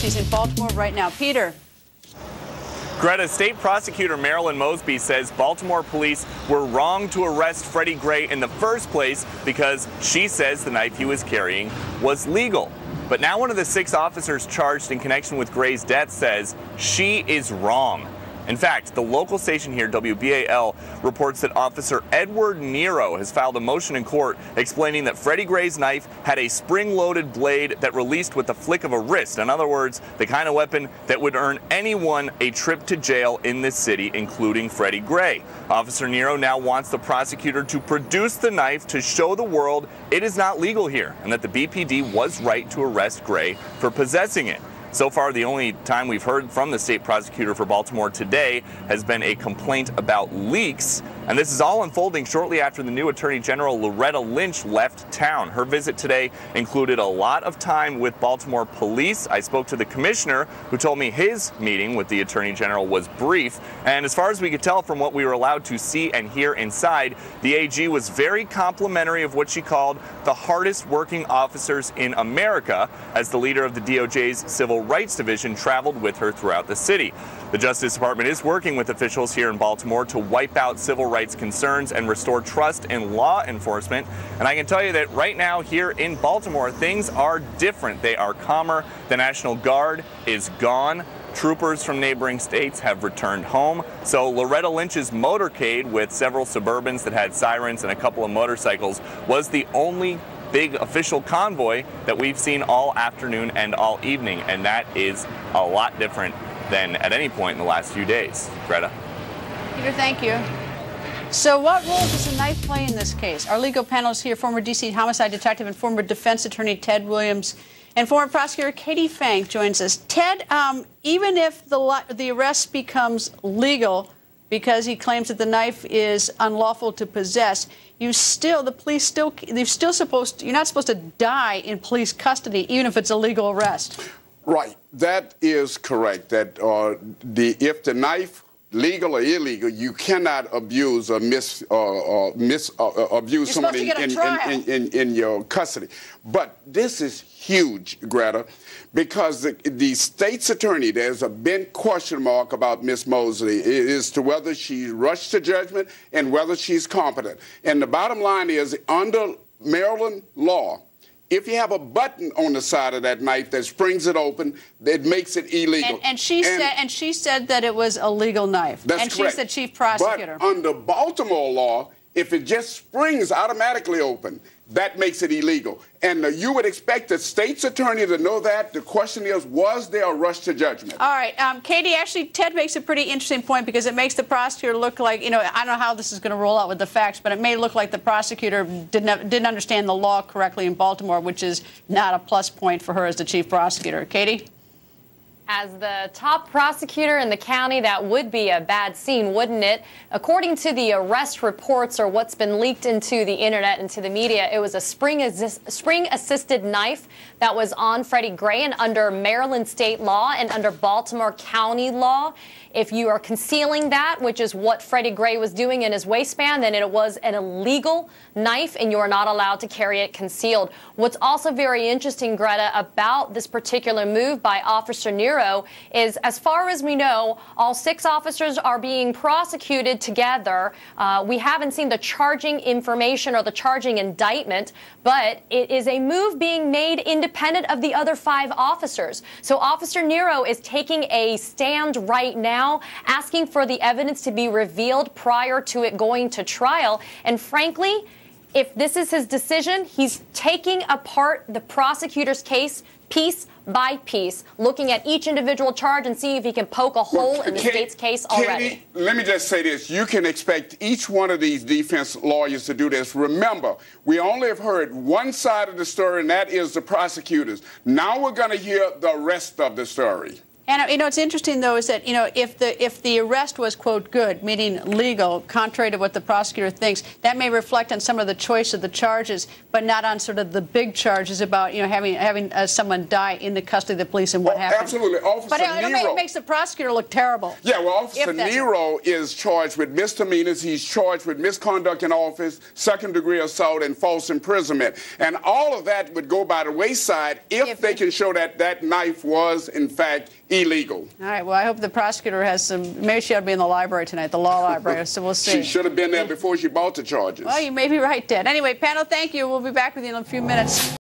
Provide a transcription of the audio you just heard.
He's in Baltimore right now. Peter. Greta, State Prosecutor Marilyn Mosby says Baltimore police were wrong to arrest Freddie Gray in the first place because she says the knife he was carrying was legal. But now one of the 6 officers charged in connection with Gray's death says she is wrong. In fact, the local station here, WBAL, reports that Officer Edward Nero has filed a motion in court explaining that Freddie Gray's knife had a spring-loaded blade that released with the flick of a wrist. In other words, the kind of weapon that would earn anyone a trip to jail in this city, including Freddie Gray. Officer Nero now wants the prosecutor to produce the knife to show the world it is not legal here and that the BPD was right to arrest Gray for possessing it. So far, the only time we've heard from the state prosecutor for Baltimore today has been a complaint about leaks. And this is all unfolding shortly after the new Attorney General Loretta Lynch left town. Her visit today included a lot of time with Baltimore police. I spoke to the commissioner, who told me his meeting with the Attorney General was brief. And as far as we could tell from what we were allowed to see and hear inside, the AG was very complimentary of what she called the hardest working officers in America, as the leader of the DOJ's Civil Rights Division traveled with her throughout the city. The Justice Department is working with officials here in Baltimore to wipe out civil rights concerns and restore trust in law enforcement. And I can tell you that right now here in Baltimore, things are different. They are calmer. The National Guard is gone. Troopers from neighboring states have returned home. So Loretta Lynch's motorcade with several Suburbans that had sirens and a couple of motorcycles was the only big official convoy that we've seen all afternoon and all evening. And that is a lot different than at any point in the last few days. Greta. Peter, thank you. So what role does the knife play in this case? Our legal panel is here, former D.C. homicide detective and former defense attorney Ted Williams and former prosecutor Katie Fang joins us. Ted, even if the arrest becomes legal because he claims that the knife is unlawful to possess, you're not supposed to die in police custody, even if it's a legal arrest. Right. That is correct. That if the knife, legal or illegal, you cannot abuse or abuse somebody in your custody. But this is huge, Greta, because the state's attorney, there's a big question mark about Miss Mosley as to whether she rushed to judgment and whether she's competent. And the bottom line is, under Maryland law, if you have a button on the side of that knife that springs it open, it makes it illegal. And she said that it was a legal knife. That's and correct. She's the chief prosecutor. But under Baltimore law, if it just springs automatically open, that makes it illegal. And you would expect the state's attorney to know that. The question is, was there a rush to judgment? All right. Katie, actually, Ted makes a pretty interesting point because it makes the prosecutor look like, I don't know how this is going to roll out with the facts, but it may look like the prosecutor didn't understand the law correctly in Baltimore, which is not a plus point for her as the chief prosecutor. Katie? As the top prosecutor in the county, that would be a bad scene, wouldn't it? According to the arrest reports or what's been leaked into the internet and to the media, it was a spring-assisted knife that was on Freddie Gray, and under Maryland state law and under Baltimore County law, if you are concealing that, which is what Freddie Gray was doing in his waistband, then it was an illegal knife and you are not allowed to carry it concealed. What's also very interesting, Greta, about this particular move by Officer Nero is, as far as we know, all 6 officers are being prosecuted together. We haven't seen the charging information or the charging indictment, but it is a move being made independent of the other 5 officers. So Officer Nero is taking a stand right now, asking for the evidence to be revealed prior to it going to trial. And frankly, if this is his decision, he's taking apart the prosecutor's case piece by piece, looking at each individual charge and seeing if he can poke a hole in the state's case already. Katie, let me just say this. You can expect each one of these defense lawyers to do this. Remember, we only have heard one side of the story, and that is the prosecutors. Now we're going to hear the rest of the story. And you know, what's interesting though is that, you know, if the arrest was, quote, good, meaning legal, contrary to what the prosecutor thinks, that may reflect on some of the choice of the charges, but not on sort of the big charges about, you know, having someone die in the custody of the police and what happened. Absolutely, Officer Nero. It makes the prosecutor look terrible. Yeah, well, Officer Nero is charged with misdemeanors. He's charged with misconduct in office, second-degree assault, and false imprisonment. And all of that would go by the wayside if they can show that that knife was, in fact, illegal. All right, well, I hope the prosecutor has some, maybe she ought to be in the library tonight, the law library, so we'll see. She should have been there before she brought the charges. Well, you may be right, Ted. Anyway, panel, thank you. We'll be back with you in a few minutes.